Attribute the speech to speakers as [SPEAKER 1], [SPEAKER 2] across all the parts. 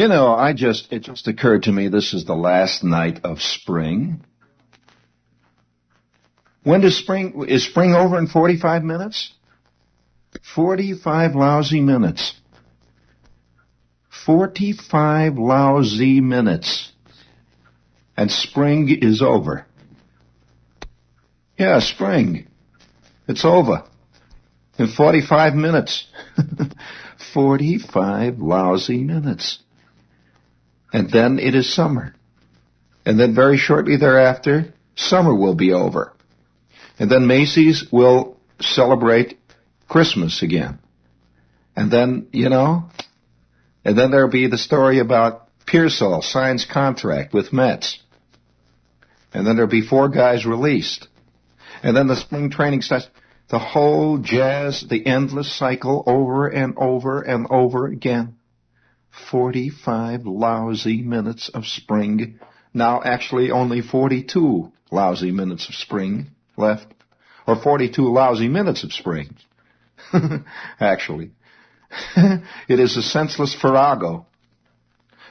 [SPEAKER 1] It just occurred to me this is the last night of spring. Is spring over in 45 minutes? 45 lousy minutes. 45 lousy minutes. And spring is over. Yeah, spring. It's over. In 45 minutes. 45 lousy minutes. And then it is summer. And then very shortly thereafter, summer will be over. And then Macy's will celebrate Christmas again. And then, and then there'll be the story about Pearsall signs contract with Mets. And then there'll be 4 guys released. And then the spring training starts. The whole jazz, the endless cycle over and over and over again. 45 lousy minutes of spring. Now actually only 42 lousy minutes of spring left. Or 42 lousy minutes of spring. Actually. It is a senseless farrago.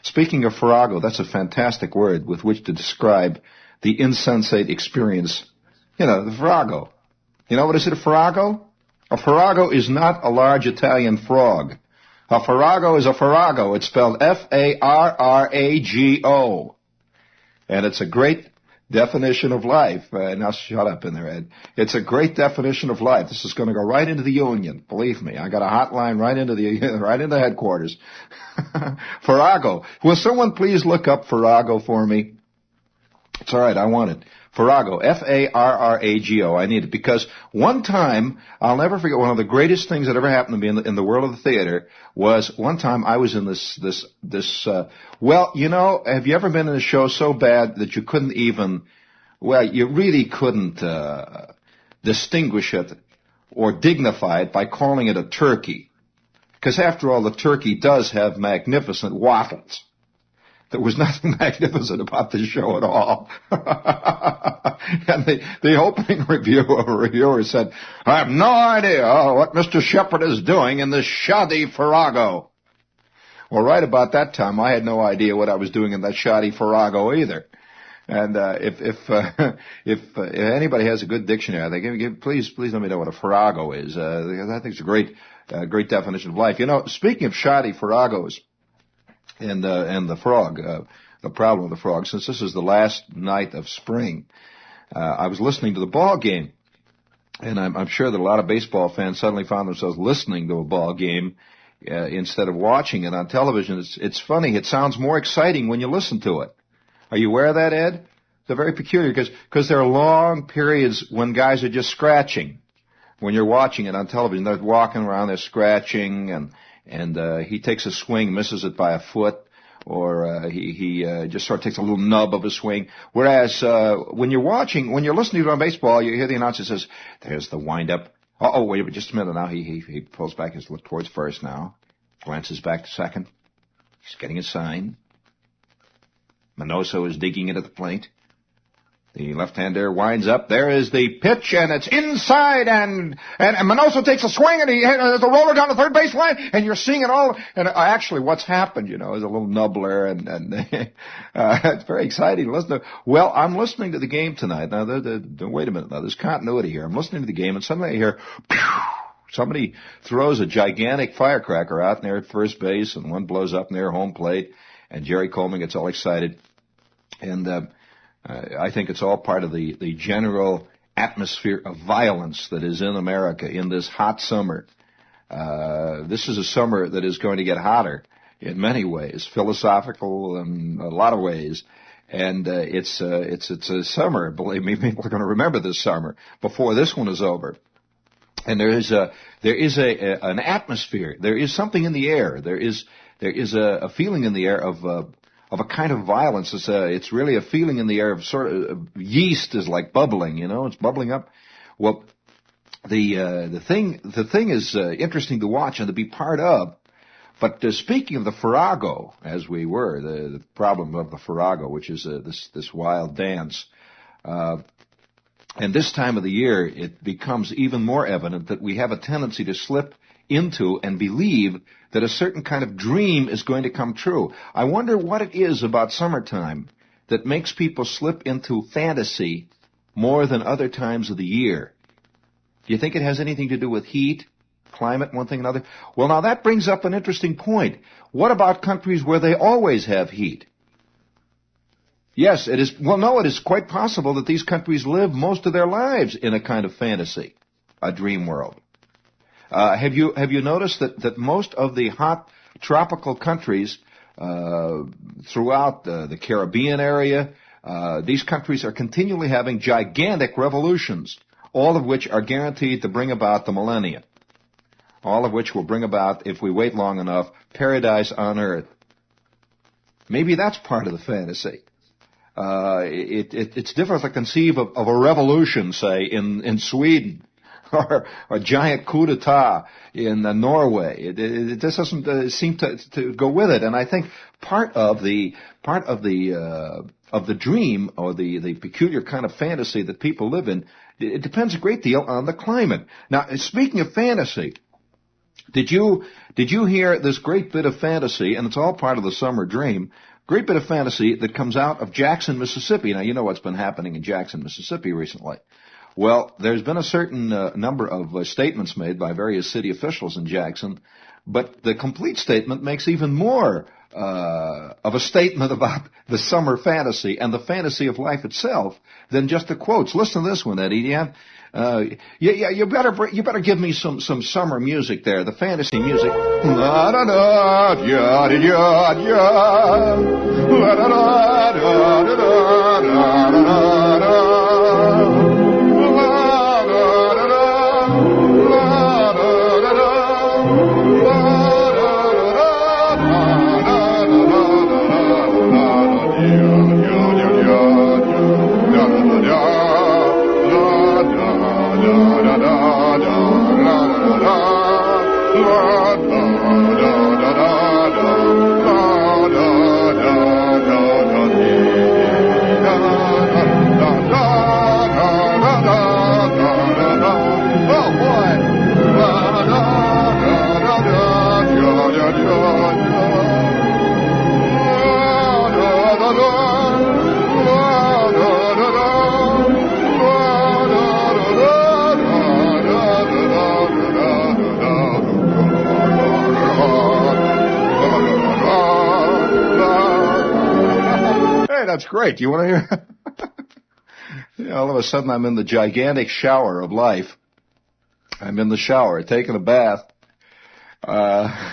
[SPEAKER 1] Speaking of farrago, that's a fantastic word with which to describe the insensate experience. The farrago. What is it, a farrago? A farrago is not a large Italian frog. A farrago is a farrago. It's spelled F-A-R-R-A-G-O. And it's a great definition of life. Now shut up in there, Ed. It's a great definition of life. This is going to go right into the union. Believe me, I got a hotline right into headquarters. Farrago. Will someone please look up farrago for me? It's all right. I want it. Farrago. F-A-R-R-A-G-O. I need it because one time, I'll never forget, one of the greatest things that ever happened to me in the world of the theater was one time I was in have you ever been in a show so bad that you couldn't even, you really couldn't distinguish it or dignify it by calling it a turkey? Because after all, the turkey does have magnificent wattles. There was nothing magnificent about this show at all. And the opening reviewer said, I have no idea what Mr. Shepard is doing in this shoddy farrago. Well, right about that time, I had no idea what I was doing in that shoddy farrago either. And if anybody has a good dictionary, please let me know what a farrago is. I think it's a great definition of life. Speaking of shoddy farragos, and the frog, the problem with the frog, since this is the last night of spring, I was listening to the ball game, and I'm sure that a lot of baseball fans suddenly found themselves listening to a ball game instead of watching it on television. It's funny. It sounds more exciting when you listen to it. Are you aware of that, Ed? They're very peculiar because there are long periods when guys are just scratching. When you're watching it on television, they're walking around, they're scratching, and he takes a swing, misses it by a foot, or he just sort of takes a little nub of a swing. Whereas when you're listening to it on baseball, you hear the announcer says, "There's the windup." Oh, wait just a minute now. He pulls back his look towards first now, glances back to second. He's getting a sign. Minoso is digging it at the plate. The left-hander winds up. There is the pitch, and it's inside, and Minoso takes a swing, and there's a roller down the third base line, and you're seeing it all. And actually, what's happened, is a little nubbler, and it's very exciting. Well, I'm listening to the game tonight. Now, wait a minute. Now, there's continuity here. I'm listening to the game, and suddenly I hear, pew! Somebody throws a gigantic firecracker out there at first base, and one blows up near home plate, and Jerry Coleman gets all excited, and I think it's all part of the general atmosphere of violence that is in America in this hot summer. This is a summer that is going to get hotter in many ways, philosophical in a lot of ways. And it's a summer. Believe me, people are going to remember this summer before this one is over. And there is an atmosphere. There is something in the air. There is a feeling in the air of a kind of violence. It's really a feeling in the air of sort of yeast is like bubbling, it's bubbling up. Well, the thing is interesting to watch and to be part of. But speaking of the farrago, as we were, the problem of the farrago, which is this wild dance, and this time of the year, it becomes even more evident that we have a tendency to slip into and believe that a certain kind of dream is going to come true. I wonder what it is about summertime that makes people slip into fantasy more than other times of the year. Do you think it has anything to do with heat, climate, one thing or another? Well, now that brings up an interesting point. What about countries where they always have heat? Yes, it is. Well, no, it is quite possible that these countries live most of their lives in a kind of fantasy, a dream world. Have you noticed that most of the hot tropical countries throughout the Caribbean area, these countries are continually having gigantic revolutions, all of which are guaranteed to bring about the millennium, all of which will bring about, if we wait long enough, paradise on earth. Maybe that's part of the fantasy. It's difficult to conceive of a revolution, say, in Sweden, or a giant coup d'etat in Norway. It just doesn't seem to go with it. And I think part of the dream, or the peculiar kind of fantasy that people live in, it depends a great deal on the climate. Now, speaking of fantasy, did you hear this great bit of fantasy, and it's all part of the summer dream, great bit of fantasy that comes out of Jackson, Mississippi. Now, you know what's been happening in Jackson, Mississippi recently. Well, there's been a certain number of statements made by various city officials in Jackson, but the complete statement makes even more of a statement about the summer fantasy and the fantasy of life itself than just the quotes. Listen to this one, Eddie. You better give me some summer music there, the fantasy music. La da da da da da da. La da da da da da da da. That's great. You want to hear? All of a sudden, I'm in the gigantic shower of life. I'm in the shower, taking a bath. That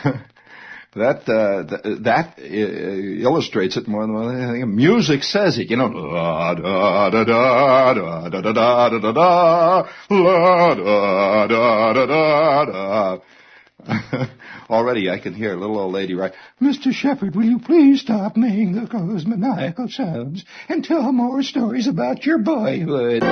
[SPEAKER 1] illustrates it more than anything. Music says it, La da da da da da da da da da. La da da da da da. Already I can hear a little old lady write, Mr. Shepherd, will you please stop making those maniacal sounds and tell more stories about your boyhood?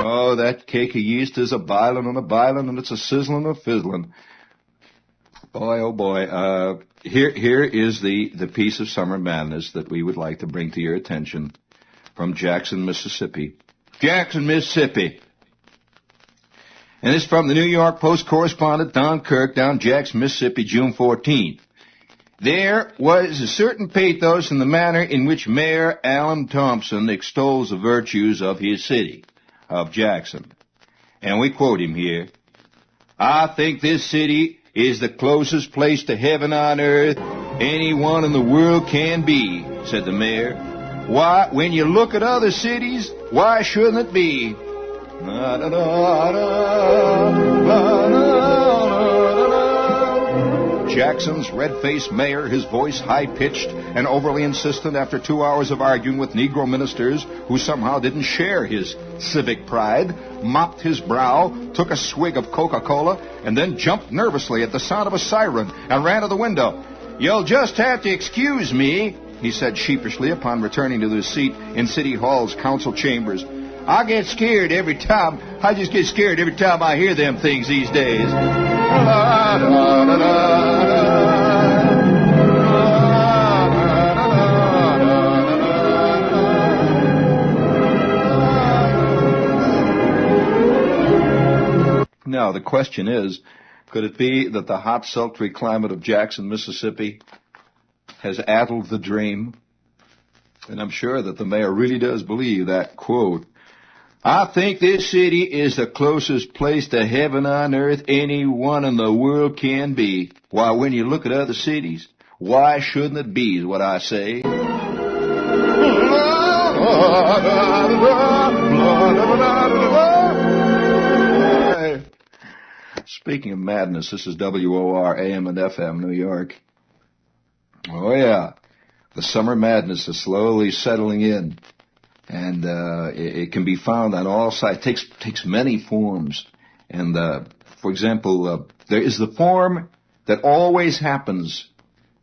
[SPEAKER 1] Oh, that cake of yeast is a bilin' and a bilin', and it's a sizzlin' and a fizzlin'. Boy, oh boy. Here is the piece of summer madness that we would like to bring to your attention from Jackson, Mississippi. Jackson, Mississippi. And it's from the New York Post correspondent Don Kirk, down Jackson, Mississippi, June 14th. There was a certain pathos in the manner in which Mayor Allen Thompson extols the virtues of his city, of Jackson. And we quote him here. I think this city is the closest place to heaven on earth anyone in the world can be, said the mayor. Why, when you look at other cities, why shouldn't it be? Jackson's red-faced mayor, his voice high-pitched and overly insistent after 2 hours of arguing with Negro ministers who somehow didn't share his civic pride, mopped his brow, took a swig of Coca-Cola, and then jumped nervously at the sound of a siren and ran to the window. You'll just have to excuse me, he said sheepishly upon returning to his seat in City Hall's council chambers. I just get scared every time I hear them things these days. Now, the question is, could it be that the hot, sultry climate of Jackson, Mississippi has addled the dream? And I'm sure that the mayor really does believe that quote. I think this city is the closest place to heaven on earth anyone in the world can be. Why, when you look at other cities, why shouldn't it be, is what I say. Speaking of madness, this is WOR AM and FM, New York. Oh, yeah. The summer madness is slowly settling in. And it can be found on all sides. It takes many forms. And, for example, there is the form that always happens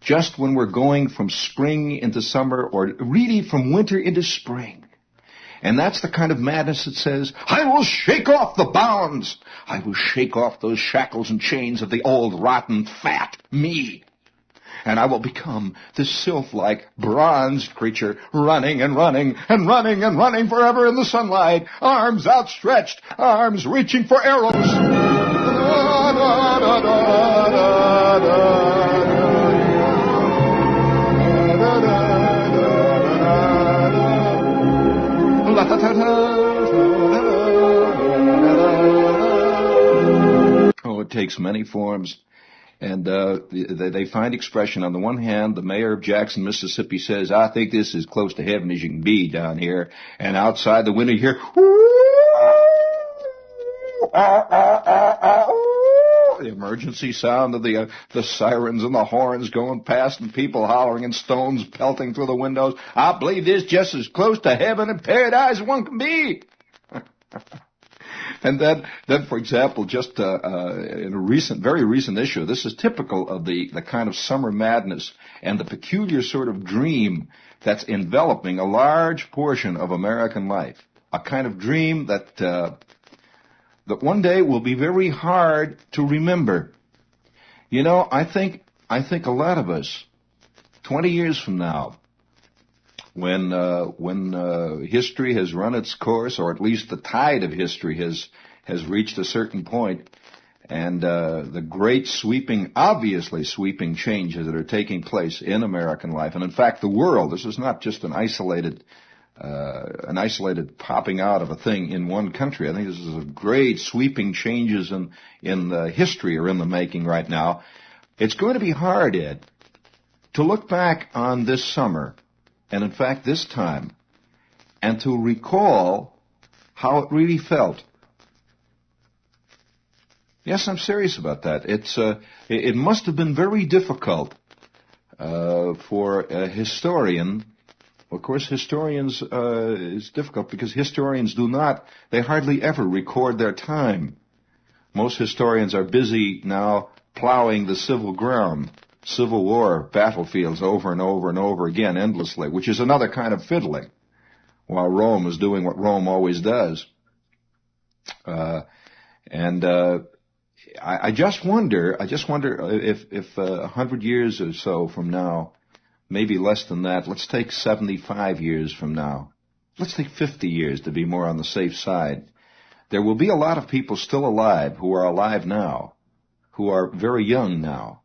[SPEAKER 1] just when we're going from spring into summer, or really from winter into spring. And that's the kind of madness that says, I will shake off the bonds. I will shake off those shackles and chains of the old, rotten, fat me. And I will become this sylph-like, bronzed creature, running and running and running and running forever in the sunlight, arms outstretched, arms reaching for arrows. Oh, it takes many forms. And they find expression. On the one hand, the mayor of Jackson, Mississippi says, I think this is close to heaven as you can be down here. And outside the window you hear, the emergency sound of the sirens and the horns going past and people hollering and stones pelting through the windows. I believe this just as close to heaven and paradise as one can be. And then, for example, just in a very recent issue, this is typical of the kind of summer madness and the peculiar sort of dream that's enveloping a large portion of American life. A kind of dream that one day will be very hard to remember. You know, I think a lot of us, 20 years from now, when history has run its course, or at least the tide of history has reached a certain point, and the great obviously sweeping changes that are taking place in American life, and in fact the world. This is not just an isolated popping out of a thing in one country. I think this is a great sweeping changes in history are in the making right now. It's going to be hard, Ed, to look back on this summer, and in fact this time, and to recall how it really felt. Yes, I'm serious about that. It must have been very difficult for a historian. Of course, historians is difficult because historians they hardly ever record their time. Most historians are busy now plowing the Civil War battlefields over and over and over again endlessly, which is another kind of fiddling, while Rome is doing what Rome always does. I just wonder if 100 years or so from now, maybe less than that, let's take 75 years from now, let's take 50 years to be more on the safe side, there will be a lot of people still alive who are alive now, who are very young now.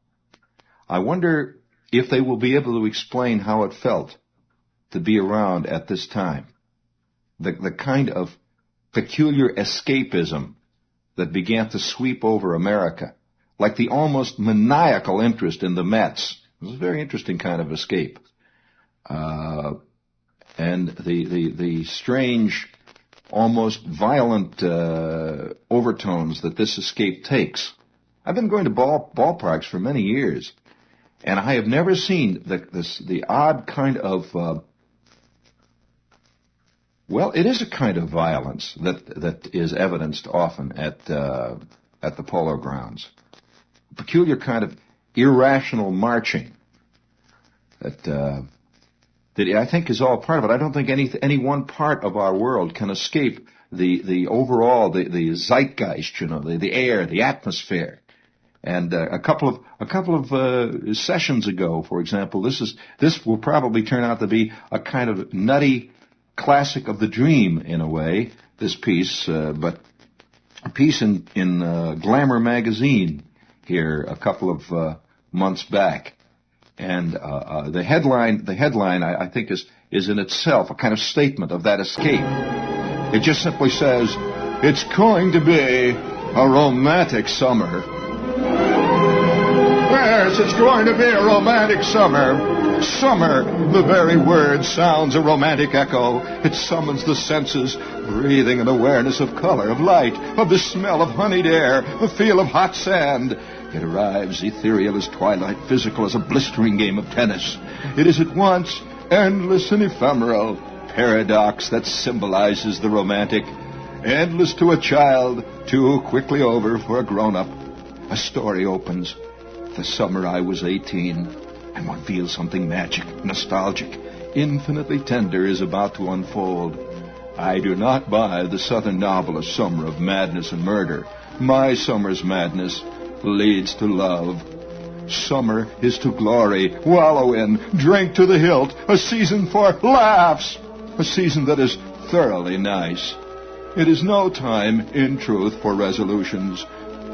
[SPEAKER 1] I wonder if they will be able to explain how it felt to be around at this time. The kind of peculiar escapism that began to sweep over America, like the almost maniacal interest in the Mets. It was a very interesting kind of escape. And the strange, almost violent overtones that this escape takes. I've been going to ballparks for many years, and I have never seen the odd kind of it is a kind of violence that is evidenced often at the polo grounds. A peculiar kind of irrational marching that I think is all part of it. I don't think any one part of our world can escape the overall the zeitgeist, the air, the atmosphere. And a couple of sessions ago, for example, this will probably turn out to be a kind of nutty classic of the dream in a way, this piece, but a piece in Glamour magazine here a couple of months back, and the headline I think is in itself a kind of statement of that escape. It just simply says, "It's going to be a romantic summer." Yes, it's going to be a romantic summer. Summer, the very word sounds a romantic echo. It summons the senses, breathing an awareness of color, of light, of the smell of honeyed air, the feel of hot sand. It arrives ethereal as twilight, physical as a blistering game of tennis. It is at once endless and ephemeral, paradox that symbolizes the romantic. Endless to a child, too quickly over for a grown-up. A story opens. The summer I was 18, and one feels something magic, nostalgic, infinitely tender is about to unfold. I do not buy the Southern novelist's summer of madness and murder. My summer's madness leads to love. Summer is to glory, wallow in, drink to the hilt, a season for laughs, a season that is thoroughly nice. It is no time, in truth, for resolutions,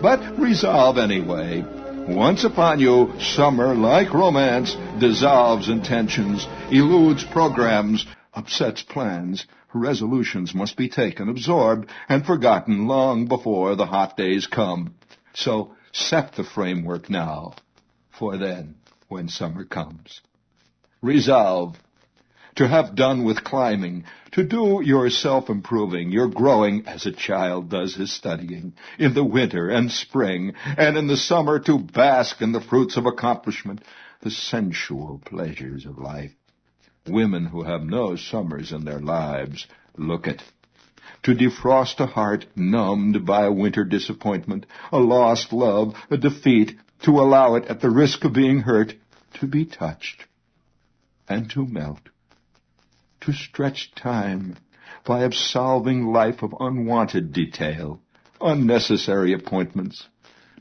[SPEAKER 1] but resolve anyway. Once upon you, summer, like romance, dissolves intentions, eludes programs, upsets plans. Resolutions must be taken, absorbed, and forgotten long before the hot days come. So set the framework now, for then, when summer comes. Resolve to have done with climbing, to do your self-improving, your growing as a child does his studying, in the winter and spring, and in the summer to bask in the fruits of accomplishment, the sensual pleasures of life. Women who have no summers in their lives, look it. To defrost a heart numbed by a winter disappointment, a lost love, a defeat, to allow it at the risk of being hurt, to be touched and to melt. To stretch time by absolving life of unwanted detail, unnecessary appointments,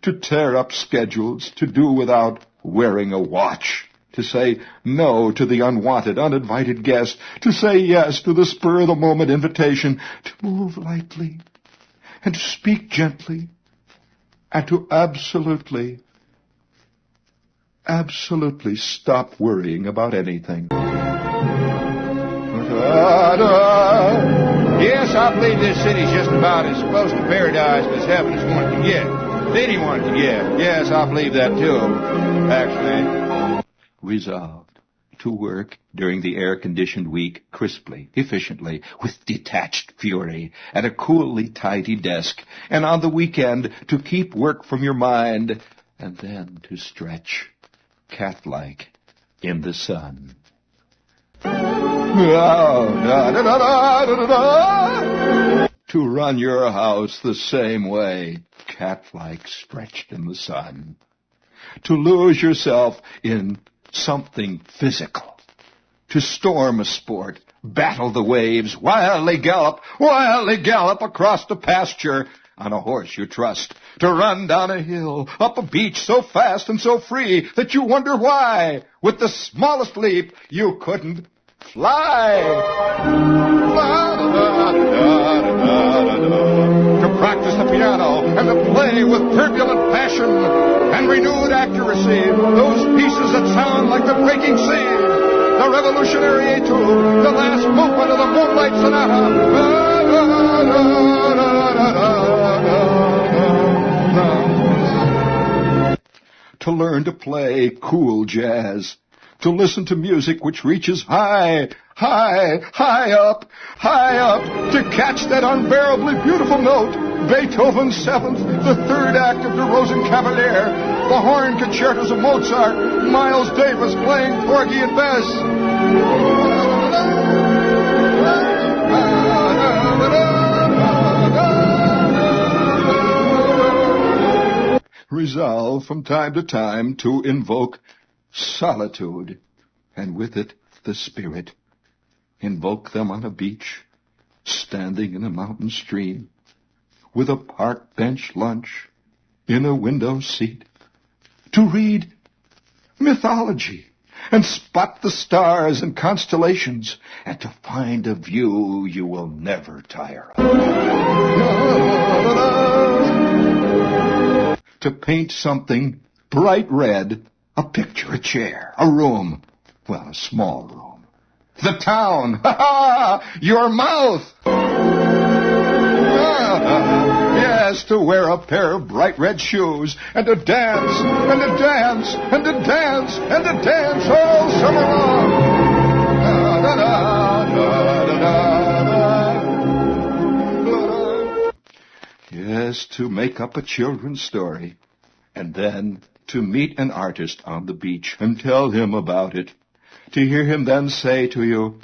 [SPEAKER 1] to tear up schedules, to do without wearing a watch, to say no to the unwanted, uninvited guest, to say yes to the spur-of-the-moment invitation, to move lightly, and to speak gently, and to absolutely stop worrying about anything. Yes, I believe this city's just about as close to paradise as heaven is wanting to get. Anyone can get. Yes, I believe that too, actually. Resolved to work during the air-conditioned week crisply, efficiently, with detached fury, at a coolly tidy desk, and on the weekend to keep work from your mind, and then to stretch, cat-like, in the sun. To run your house the same way, cat-like stretched in the sun. To lose yourself in something physical. To storm a sport, battle the waves, wildly gallop across the pasture on a horse you trust. To run down a hill, up a beach so fast and so free that you wonder why, with the smallest leap, you couldn't fly. To practice the piano and to play with turbulent passion and renewed accuracy those pieces that sound like the breaking sea. The revolutionary etude, the last movement of the Moonlight Sonata. To learn to play cool jazz. To listen to music which reaches high up, to catch that unbearably beautiful note, Beethoven's Seventh, the third act of the Rosenkavalier, the horn concertos of Mozart, Miles Davis playing Porgy and Bess. Resolve from time to time to invoke solitude, and with it the spirit. Invoke them on a beach, standing in a mountain stream, with a park bench lunch in a window seat, to read mythology and spot the stars and constellations, and to find a view you will never tire of. to paint something bright red, a picture, a chair, a room, well, a small room. The town, ha-ha, your mouth. Yes, to wear a pair of bright red shoes and to dance and to dance and to dance and to dance all summer long. Yes, to make up a children's story and then to meet an artist on the beach and tell him about it. To hear him then say to you,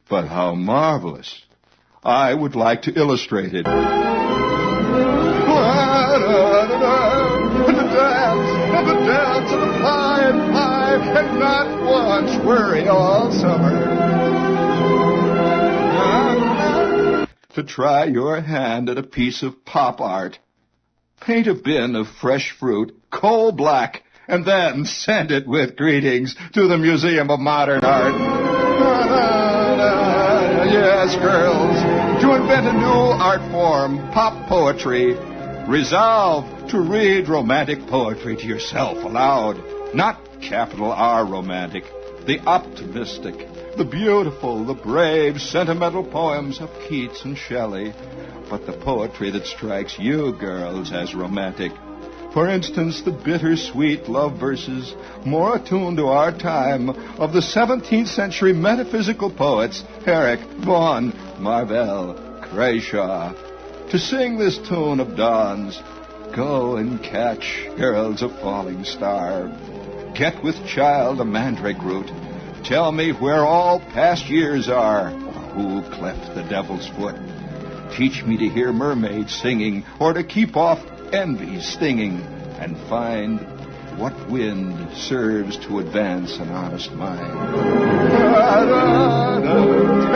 [SPEAKER 1] "But how marvelous. I would like to illustrate it." And to dance, and to dance, and to fly, and not once worry all summer. To try your hand at a piece of pop art. Paint a bin of fresh fruit, coal black, and then send it with greetings to the Museum of Modern Art. Yes, girls, to invent a new art form, pop poetry. Resolve to read romantic poetry to yourself aloud. Not capital R romantic, the optimistic, the beautiful, the brave, sentimental poems of Keats and Shelley, but the poetry that strikes you, girls, as romantic. For instance, the bittersweet love verses, more attuned to our time, of the 17th century metaphysical poets, Herrick, Vaughan, Marvell, Crashaw. To sing this tune of dawn's, go and catch, girls, a falling star. Get with child a mandrake root. Tell me where all past years are, or who cleft the devil's foot. Teach me to hear mermaids singing, or to keep off envy's stinging, and find what wind serves to advance an honest mind.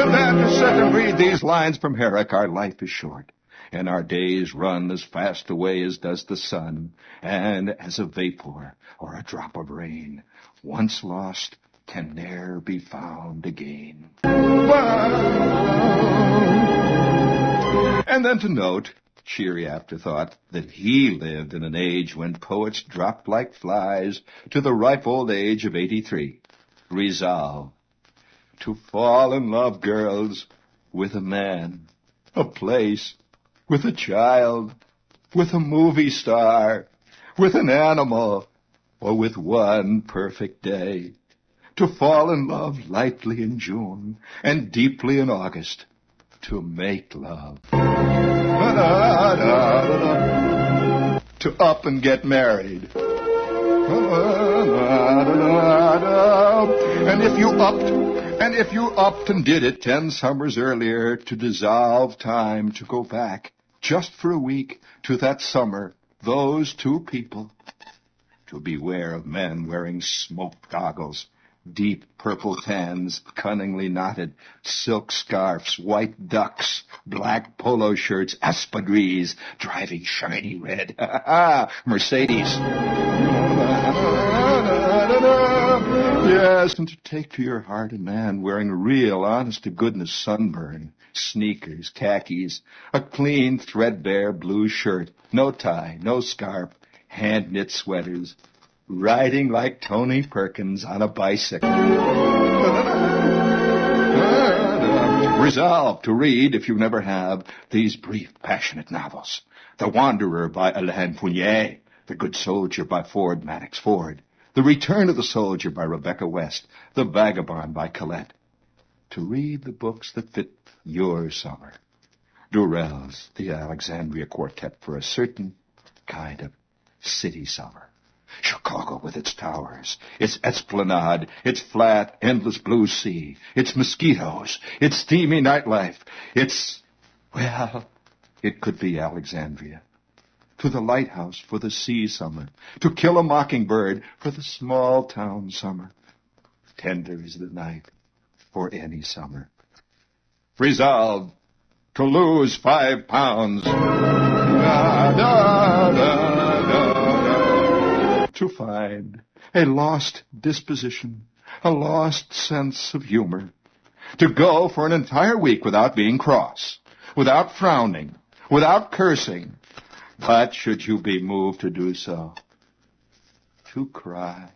[SPEAKER 1] And then to sit and read these lines from Herrick, our life is short, and our days run as fast away as does the sun, and as a vapor or a drop of rain, once lost, can ne'er be found again. And then to note, cheery afterthought, that he lived in an age when poets dropped like flies to the ripe old age of 83. Resolve to fall in love, girls, with a man, a place, with a child, with a movie star, with an animal, or with one perfect day. To fall in love lightly in June and deeply in August. To make love. To up and get married. And if you upped and did it 10 summers earlier, to dissolve time, to go back just for a week to that summer, those two people. To beware of men wearing smoke goggles, deep purple tans, cunningly knotted, silk scarfs, white ducks, black polo shirts, espadrilles, driving shiny red, Mercedes. Yes, and to take to your heart a man wearing real, honest-to-goodness sunburn, sneakers, khakis, a clean, threadbare blue shirt, no tie, no scarf, hand-knit sweaters, riding like Tony Perkins on a bicycle. Resolve to read, if you never have, these brief, passionate novels. The Wanderer by Alain Fournier, The Good Soldier by Ford Madox Ford, The Return of the Soldier by Rebecca West, The Vagabond by Colette. To read the books that fit your summer. Durrell's The Alexandria Quartet for a certain kind of city summer. Chicago with its towers, its esplanade, its flat, endless blue sea, its mosquitoes, its steamy nightlife, it could be Alexandria. To the lighthouse for the sea summer, to Kill a Mockingbird for the small town summer. Tender is the night for any summer. Resolved to lose 5 pounds. To find a lost disposition, a lost sense of humor. To go for an entire week without being cross, without frowning, without cursing. But should you be moved to do so, to cry.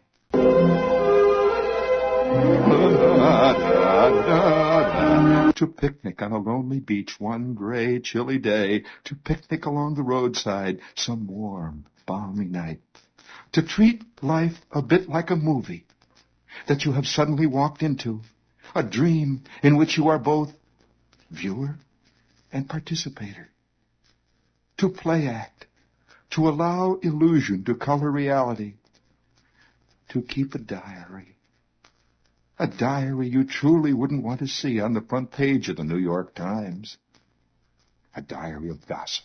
[SPEAKER 1] To picnic on a lonely beach one gray, chilly day. To picnic along the roadside some warm, balmy night. To treat life a bit like a movie that you have suddenly walked into. A dream in which you are both viewer and participator. To play act. To allow illusion to color reality. To keep a diary. A diary you truly wouldn't want to see on the front page of the New York Times. A diary of gossip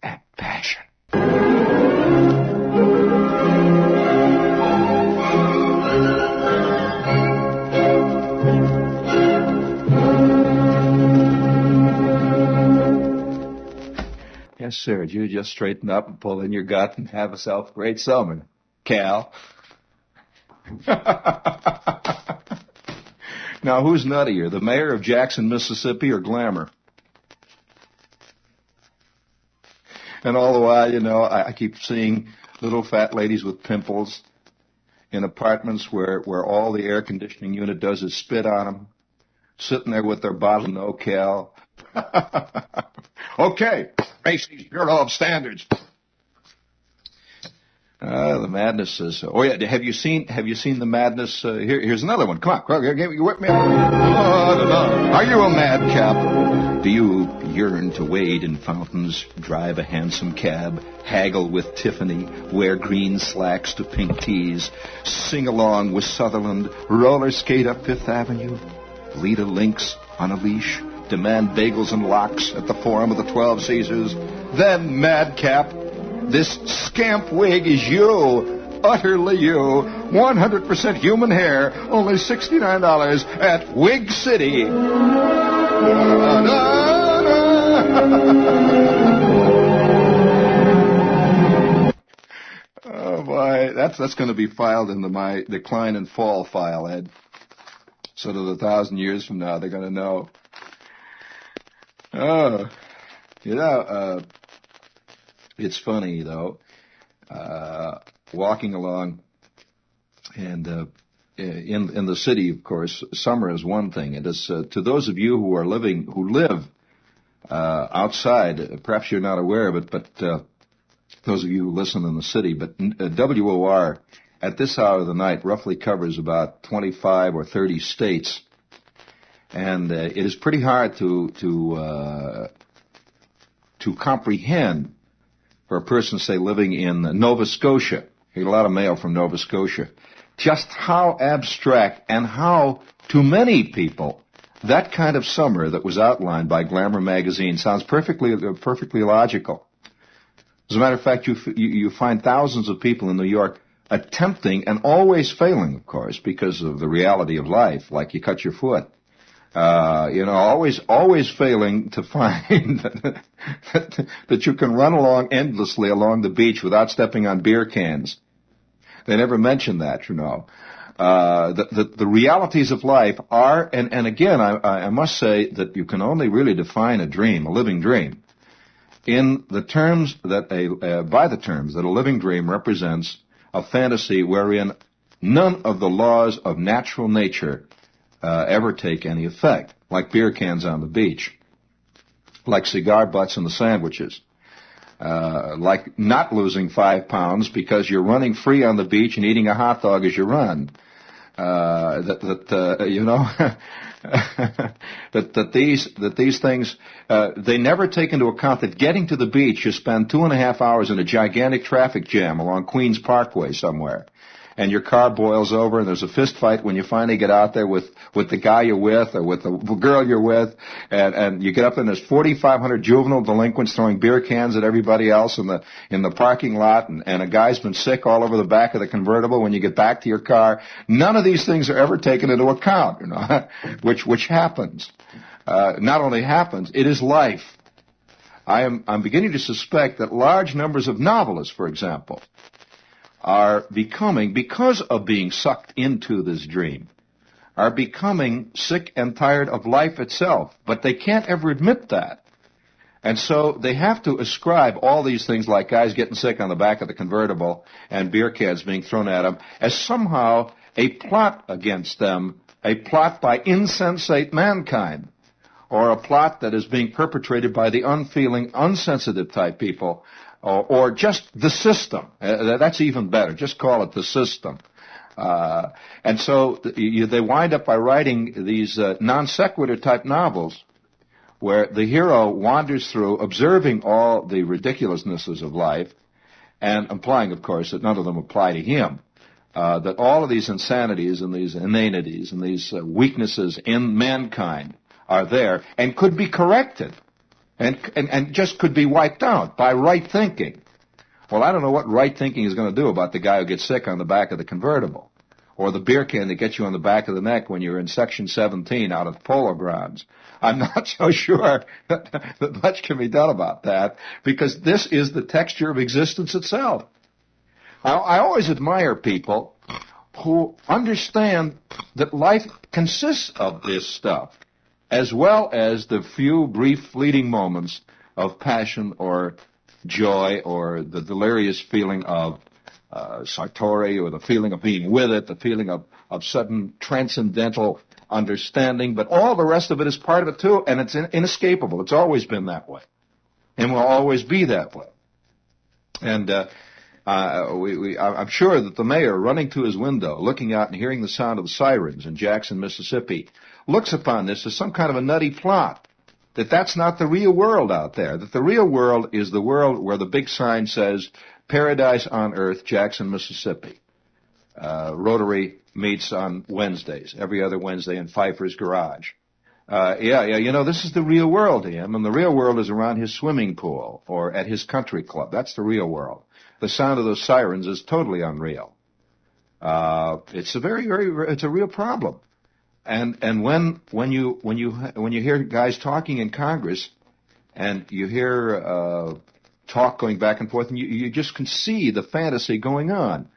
[SPEAKER 1] and passion. Yes, sir. You just straighten up and pull in your gut and have yourself a great summer, Cal. Now, who's nuttier, the mayor of Jackson, Mississippi, or Glamour? And all the while, you know, I keep seeing little fat ladies with pimples in apartments where all the air conditioning unit does is spit on them, sitting there with their bottle of no-cal. Okay, Macy's Bureau of Standards. The madness is. Oh yeah, have you seen the madness? Here's another one. Come on, you whip me up. Are you a madcap? Do you yearn to wade in fountains, drive a hansom cab, haggle with Tiffany, wear green slacks to pink tees, sing along with Sutherland, roller skate up Fifth Avenue, lead a lynx on a leash, demand bagels and lox at the Forum of the 12 Caesars? Then, madcap, this scamp wig is you, utterly you, 100% human hair, only $69 at Wig City. Oh boy, that's going to be filed into my decline and fall file, Ed. So that 1,000 years from now, they're going to know. Oh, you know, it's funny, though, walking along, and in the city, of course, summer is one thing. It is to those of you who live outside. Perhaps you're not aware of it, but those of you who listen in the city. But WOR at this hour of the night roughly covers about 25 or 30 states, and it is pretty hard to comprehend. For a person, say, living in Nova Scotia, you get a lot of mail from Nova Scotia, just how abstract and how, to many people, that kind of summer that was outlined by Glamour magazine sounds perfectly logical. As a matter of fact, you find thousands of people in New York attempting, and always failing, of course, because of the reality of life, like you cut your foot. Always failing to find that you can run along endlessly along the beach without stepping on beer cans. They never mention that, you know. The realities of life are, and again, I must say that you can only really define a dream, a living dream, in the terms that by the terms that a living dream represents a fantasy wherein none of the laws of natural nature ever take any effect, like beer cans on the beach, like cigar butts in the sandwiches, like not losing 5 pounds because you're running free on the beach and eating a hot dog as you run. These things, they never take into account that getting to the beach, you spend 2.5 hours in a gigantic traffic jam along Queens Parkway somewhere. And your car boils over, and there's a fist fight when you finally get out there with the guy you're with or with the girl you're with, and you get up there and there's 4,500 juvenile delinquents throwing beer cans at everybody else in the parking lot, and a guy's been sick all over the back of the convertible when you get back to your car. None of these things are ever taken into account, you know, which happens. Not only happens, it is life. I'm beginning to suspect that large numbers of novelists, for example, are becoming, because of being sucked into this dream, are becoming sick and tired of life itself. But they can't ever admit that. And so they have to ascribe all these things like guys getting sick on the back of the convertible and beer cans being thrown at them as somehow a plot against them, a plot by insensate mankind, or a plot that is being perpetrated by the unfeeling, unsensitive type people, or just the system. That's even better. Just call it the system. And so they wind up by writing these non sequitur type novels where the hero wanders through observing all the ridiculousnesses of life and implying, of course, that none of them apply to him, that all of these insanities and these inanities and these weaknesses in mankind are there and could be corrected and just could be wiped out by right thinking. Well, I don't know what right thinking is going to do about the guy who gets sick on the back of the convertible or the beer can that gets you on the back of the neck when you're in Section 17 out at the Polo Grounds. I'm not so sure that much can be done about that because this is the texture of existence itself. I always admire people who understand that life consists of this stuff, as well as the few brief fleeting moments of passion or joy or the delirious feeling of sartori or the feeling of being with it, the feeling of sudden transcendental understanding, but all the rest of it is part of it too, and it's inescapable. It's always been that way, and will always be that way. And I'm sure that the mayor, running to his window, looking out and hearing the sound of the sirens in Jackson, Mississippi, looks upon this as some kind of a nutty plot, that's not the real world out there, that the real world is the world where the big sign says, Paradise on Earth, Jackson, Mississippi. Rotary meets on Wednesdays, every other Wednesday in Pfeiffer's garage. This is the real world to him, and the real world is around his swimming pool or at his country club. That's the real world. The sound of those sirens is totally unreal. It's a it's a real problem. And when you hear guys talking in Congress, and you hear talk going back and forth, and you just can see the fantasy going on.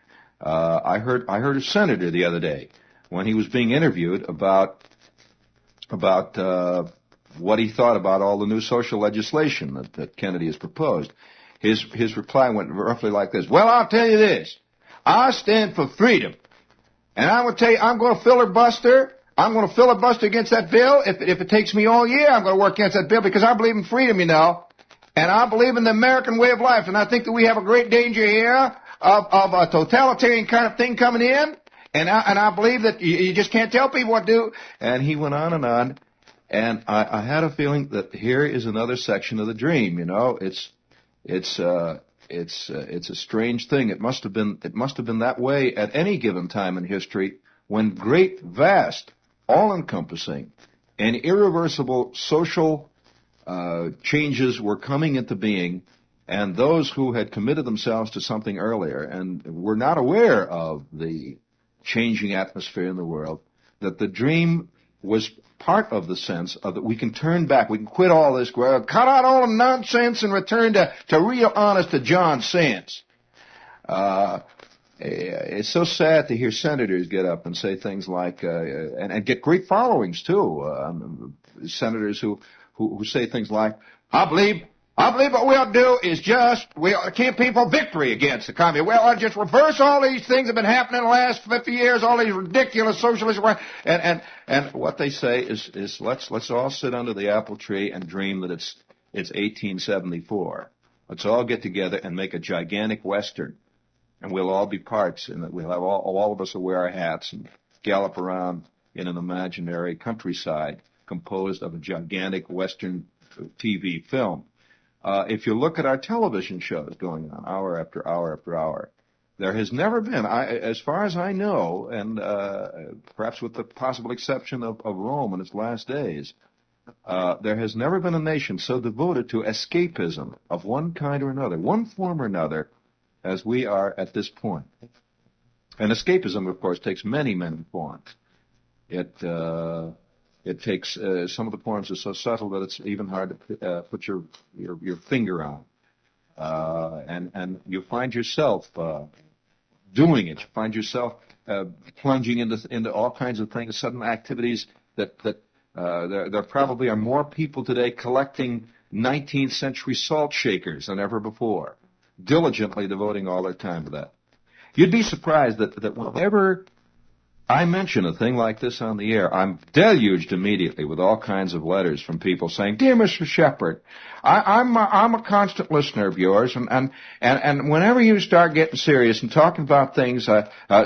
[SPEAKER 1] I heard a senator the other day when he was being interviewed about what he thought about all the new social legislation that Kennedy has proposed. His reply went roughly like this: "Well, I'll tell you this: I stand for freedom, and I'm going to tell you, I'm going to filibuster. I'm going to filibuster against that bill. If it takes me all year, I'm going to work against that bill because I believe in freedom, and I believe in the American way of life, and I think that we have a great danger here of a totalitarian kind of thing coming in, and I believe that you just can't tell people what to do." And he went on, and I had a feeling that here is another section of the dream. It's a strange thing. It must have been that way at any given time in history when great, vast, all-encompassing, and irreversible social changes were coming into being, and those who had committed themselves to something earlier and were not aware of the changing atmosphere in the world, that the dream was part of the sense of that we can turn back, we can quit all this, cut out all the nonsense and return to real honest to John sense. It's so sad to hear senators get up and say things like, and get great followings too, senators who say things like, I believe what we ought to do is we ought to campaign for victory against the communists. We ought to just reverse all these things that have been happening in the last 50 years, all these ridiculous socialist, and what they say is let's all sit under the apple tree and dream that it's 1874. Let's all get together and make a gigantic Western, and we'll all be parts, and we'll have all of us will wear our hats and gallop around in an imaginary countryside composed of a gigantic Western TV film. If you look at our television shows going on hour after hour after hour, there has never been, as far as I know, and perhaps with the possible exception of Rome in its last days, there has never been a nation so devoted to escapism of one kind or another, one form or another, as we are at this point. And escapism, of course, takes many, many forms. It takes some of the forms are so subtle that it's even hard to put your finger on, and you find yourself doing it. You find yourself plunging into all kinds of things, sudden activities that there probably are more people today collecting 19th century salt shakers than ever before, diligently devoting all their time to that. You'd be surprised that whenever I mention a thing like this on the air, I'm deluged immediately with all kinds of letters from people saying, "Dear Mr. Shepard, I'm a constant listener of yours, and whenever you start getting serious and talking about things,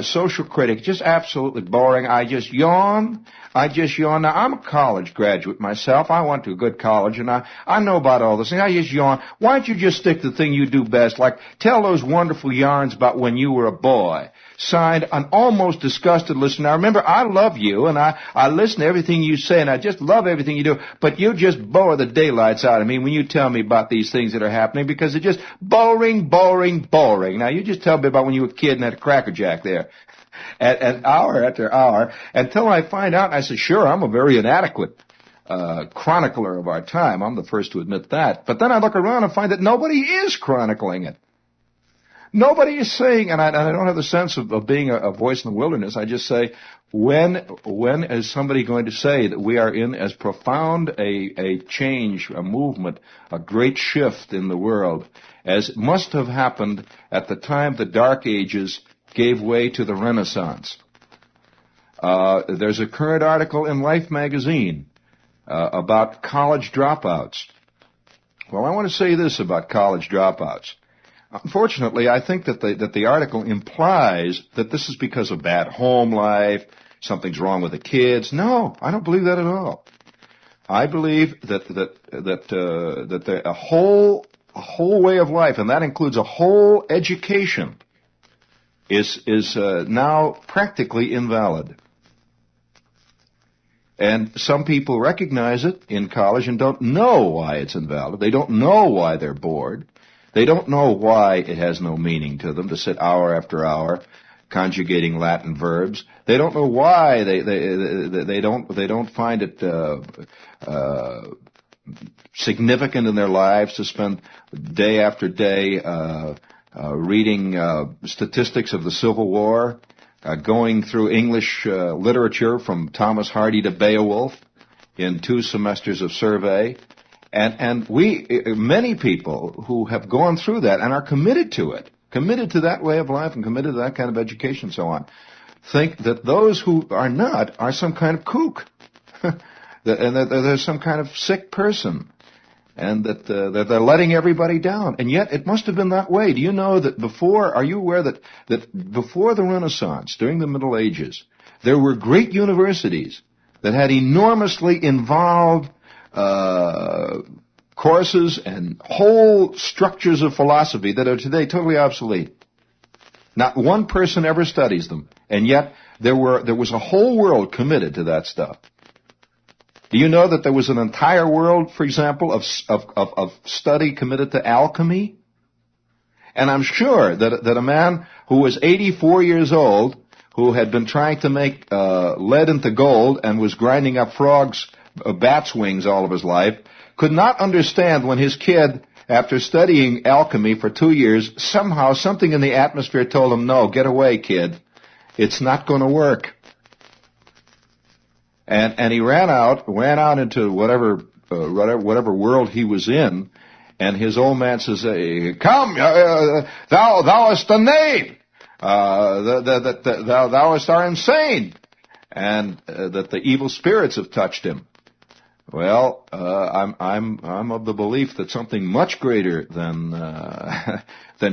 [SPEAKER 1] social critic, just absolutely boring. I just yawn. Now, I'm a college graduate myself. I went to a good college, and I know about all this, and I just yawn. Why don't you just stick to the thing you do best, like tell those wonderful yarns about when you were a boy?" Signed, an almost disgusted listener. Now, remember, I love you, and I listen to everything you say, and I just love everything you do, but you just bore the daylights out of me when you tell me about these things that are happening, because it's just boring. Now, you just tell me about when you were a kid and had a Cracker Jack there. And hour after hour, until I find out, and I say, sure, I'm a very inadequate chronicler of our time. I'm the first to admit that. But then I look around and find that nobody is chronicling it. Nobody is saying, and I don't have the sense of being a voice in the wilderness. I just say, when is somebody going to say that we are in as profound a change, a movement, a great shift in the world as must have happened at the time the Dark Ages gave way to the Renaissance? There's a current article in Life magazine about college dropouts. Well, I want to say this about college dropouts. Unfortunately, I think that the article implies that this is because of bad home life, something's wrong with the kids. No, I don't believe that at all. I believe that a whole way of life, and that includes a whole education, is now practically invalid. And some people recognize it in college and don't know why it's invalid. They don't know why they're bored. They don't know why it has no meaning to them to sit hour after hour conjugating Latin verbs. They don't know why they don't find it significant in their lives to spend day after day reading statistics of the Civil War, going through English literature from Thomas Hardy to Beowulf in 2 semesters of survey. And many people who have gone through that and are committed to it, committed to that way of life and committed to that kind of education and so on, think that those who are not are some kind of kook, and that there's some kind of sick person, and that they're letting everybody down. And yet it must have been that way. Do you know that are you aware that before the Renaissance, during the Middle Ages, there were great universities that had enormously involved courses and whole structures of philosophy that are today totally obsolete. Not one person ever studies them, and yet there was a whole world committed to that stuff. Do you know that there was an entire world, for example, of study committed to alchemy? And I'm sure that a man who was 84 years old, who had been trying to make lead into gold and was grinding up bats' wings all of his life, could not understand when his kid, after studying alchemy for 2 years, somehow something in the atmosphere told him, "No, get away, kid. It's not going to work." And he ran out into whatever world he was in, and his old man says, "Come, thou hast a name. Thou art insane," and that the evil spirits have touched him. Well, I'm of the belief that something much greater than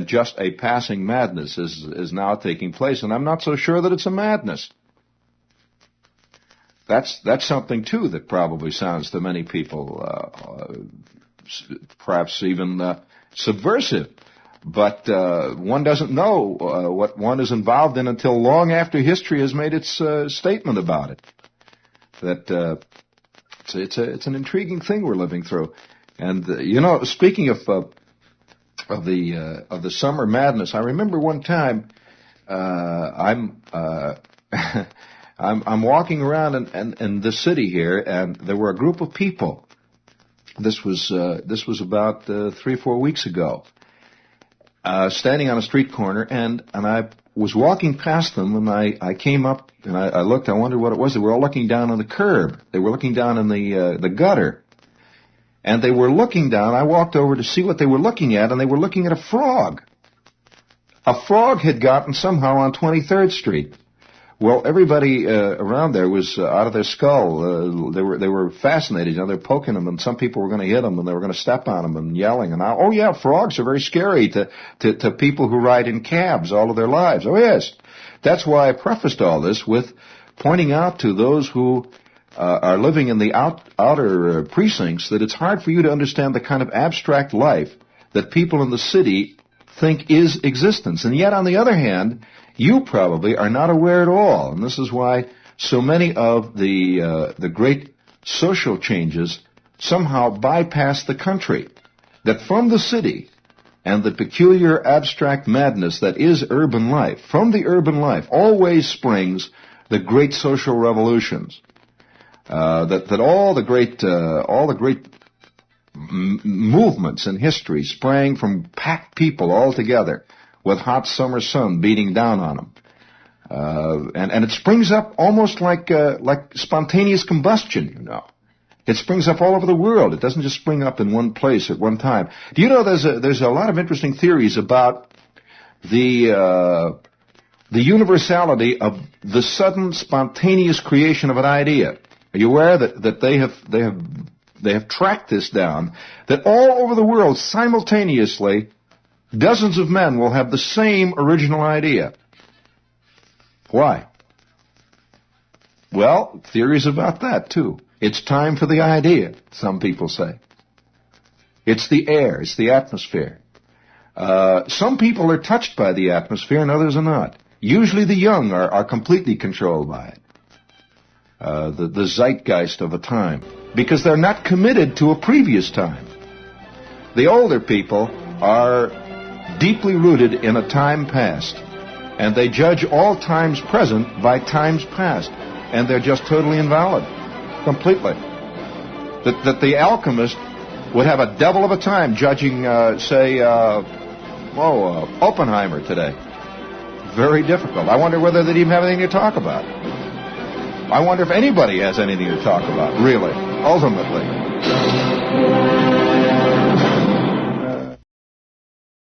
[SPEAKER 1] just a passing madness is now taking place, and I'm not so sure that it's a madness. That's something too that probably sounds to many people perhaps even subversive, but one doesn't know what one is involved in until long after history has made its statement about it. That it's an intriguing thing we're living through, and speaking of the summer madness, I remember one time I'm walking around in the city here, and there were a group of people. This was about 3-4 weeks ago, standing on a street corner, and I was walking past them, and I came up and I looked. I wondered what it was. They were all looking down on the curb. They were looking down in the gutter, and they were looking down. I walked over to see what they were looking at, and they were looking at a frog. A frog had gotten somehow on 23rd Street. Well, everybody around there was out of their skull. They were fascinated. You know, they're poking them, and some people were going to hit them, and they were going to step on them and yelling. And oh yeah, frogs are very scary to people who ride in cabs all of their lives. Oh yes, that's why I prefaced all this with pointing out to those who are living in the outer precincts that it's hard for you to understand the kind of abstract life that people in the city think is existence. And yet, on the other hand, you probably are not aware at all. And this is why so many of the great social changes somehow bypass the country. That from the city and the peculiar abstract madness that is urban life, from the urban life always springs the great social revolutions. That all the great movements in history sprang from packed people all together with hot summer sun beating down on them. And it springs up almost like spontaneous combustion, you know. It springs up all over the world. It doesn't just spring up in one place at one time. Do you know there's a lot of interesting theories about the universality of the sudden spontaneous creation of an idea? Are you aware that they have tracked this down, that all over the world simultaneously dozens of men will have the same original idea? Why? Well, theories about that too. It's time for the idea, some people say. It's the air, it's the atmosphere. Some people are touched by the atmosphere and others are not. Usually the young are completely controlled by it. The zeitgeist of a time, because they're not committed to a previous time. The older people are deeply rooted in a time past, and they judge all times present by times past, and they're just totally invalid, completely. That the alchemist would have a devil of a time judging, Oppenheimer today. Very difficult. I wonder whether they'd even have anything to talk about. I wonder if anybody has anything to talk about, really, ultimately.